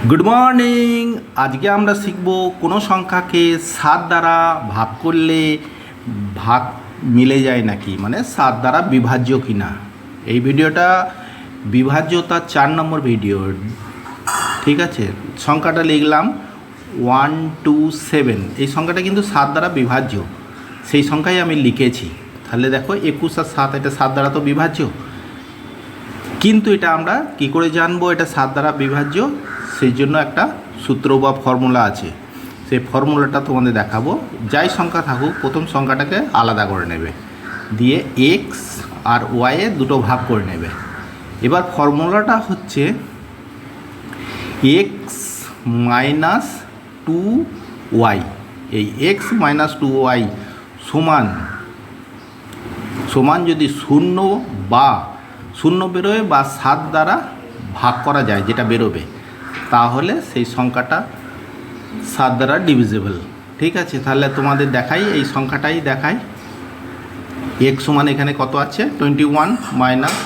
Good morning. আজকে আমরা শিখব কোনো সংখ্যাকে 7 দ্বারা ভাগ করলে ভাগ মিলে যায় নাকি, মানে 7 দ্বারা বিভাজ্য কিনা। এই ভিডিওটা বিভাজ্যতার 4 নম্বর ভিডিও। ঠিক আছে, সংখ্যাটা লিখলাম 127। এই সংখ্যাটা কিন্তু 7 দ্বারা বিভাজ্য, সেই সংখ্যাই আমি লিখেছি। তাহলে দেখো 21 আর 7, এটা 7 দ্বারা তো বিভাজ্য, কিন্তু এটা আমরা কি করে জানবো এটা 7 দ্বারা বিভাজ্য? সেই জন্য একটা সূত্র বা ফর্মুলা আছে, সেই ফর্মুলাটা তোমাদের দেখাবো। যাই সংখ্যা থাকুক, প্রথম সংখ্যাটাকে আলাদা করে নেবে, দিয়ে এক্স আর ওয়াইয়ে দুটো ভাগ করে নেবে। এবার ফর্মুলাটা হচ্ছে এক্স মাইনাস 2y। এই এক্স মাইনাস 2y সমান সমান যদি শূন্য বা শূন্য বেরোয় বা 7 দ্বারা ভাগ করা যায়, যেটা বেরোবে, তাহলে সেই সংখ্যাটা 7 দ্বারা ডিভিজিবল। ঠিক আছে, তাহলে তোমাদের দেখাই, এই সংখ্যাটাই দেখাই। এক্স সমান এখানে কত আছে 21 মাইনাস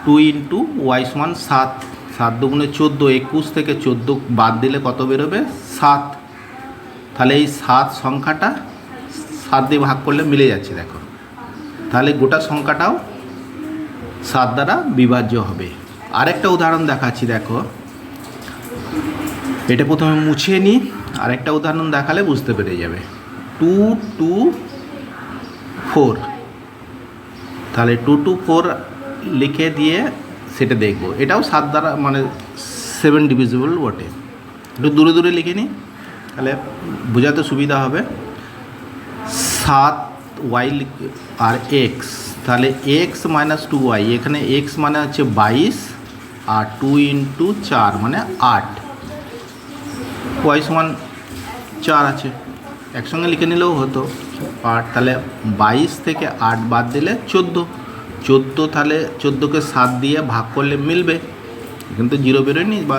2 ইন্টু ওয়াই সমান 7। 7 দুগুণে 14, 21 থেকে 14 বাদ দিলে কত বেরোবে 7। তাহলে এই 7 সংখ্যাটা 7 দিয়ে ভাগ করলে মিলে যাচ্ছে, দেখো। তাহলে গোটা সংখ্যাটাও 7 দ্বারা বিভাজ্য হবে। আরেকটা উদাহরণ দেখাচ্ছি, দেখো। এটা প্রথমে মুছিয়ে নিই, আরেকটা উদাহরণ দেখালে বুঝতে পেরে যাবে। 2 2 4, তাহলে 2 2 4 লিখে দিয়ে সেটা দেখব। এটাও 7 দ্বারা মানে 7 ডিভিজিবল বটে। একটু দূরে দূরে লিখে নিই, তাহলে বোঝাতে সুবিধা হবে। 7 ওয়াই আর এক্স, তাহলে এক্স মাইনাস 2y, এখানে এক্স মানে হচ্ছে 22 আর 2 ইন্টু 4 মানে 8, ওয়াই সমান 4 আছে, একসঙ্গে লিখে নিলেও হতো 8। তাহলে 22 থেকে 8 বাদ দিলে 14, তাহলে 14কে 7 দিয়ে ভাগ করলে মিলবে, কিন্তু 0 বেরোয়নি, বা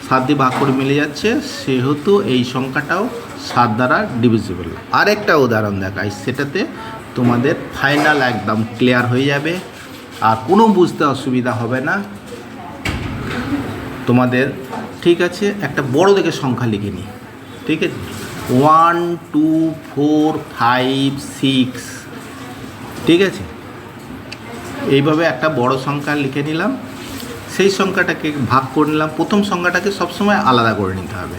7 দিয়ে ভাগ করে মিলে যাচ্ছে, সেহেতু এই সংখ্যাটাও 7 দ্বারা ডিভিজিবল। আরেকটা উদাহরণ দেখাই, সেটাতে তোমাদের ফাইনাল একদম ক্লিয়ার হয়ে যাবে, আর কোনো বুঝতে অসুবিধা হবে না তোমাদের। ঠিক আছে, একটা বড় দেখে সংখ্যা লিখে নিই। ঠিক আছে, 1 2 4 5 6। ঠিক আছে, এইভাবে একটা বড় সংখ্যা লিখে নিলাম, সেই সংখ্যাটাকে ভাগ করে নিলাম। প্রথম সংখ্যাটাকে সবসময় আলাদা করে নিতে হবে।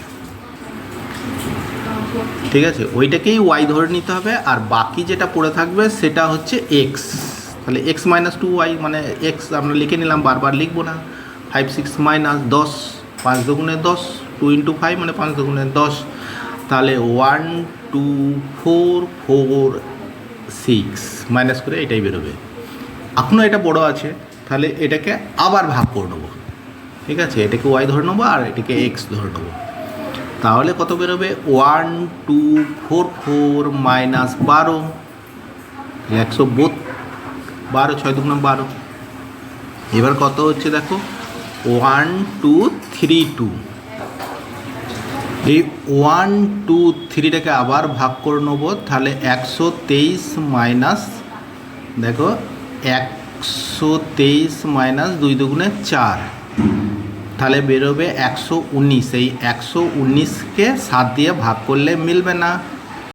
ঠিক আছে, ওইটাকেই ওয়াই ধরে নিতে হবে, আর বাকি যেটা পড়ে থাকবে সেটা হচ্ছে এক্স। তাহলে এক্স মাইনাস 2y মানে এক্স আমরা লিখে নিলাম, বারবার লিখবো না। 5 6 মাইনাস 10, 5 দুগুণে 10, 2 ইন্টু 5 মানে 5 দুগুণে 10। তাহলে 1 2 4 4 6 মাইনাস করে এটাই বেরোবে। এখনও এটা বড় আছে, তাহলে এটাকে আবার ভাগ করে নেবো। ঠিক আছে, এটাকে ওয়াই ধরে নেবো আর এটাকে এক্স ধরে নেবো। তাহলে কত বেরোবে 1 2 4 4 মাইনাস 12, 112, 6 দুগুণে 12। এবার কত হচ্ছে দেখো 1 2 3 2। এই 1 2 3টাকে আবার ভাগ করে নেবো, তাহলে 123 মাইনাস, দেখো 123 মাইনাস 2 দুগুণে 4, তাহলে বেরোবে 119। এই 119কে 7 দিয়ে ভাগ করলে মিলবে না,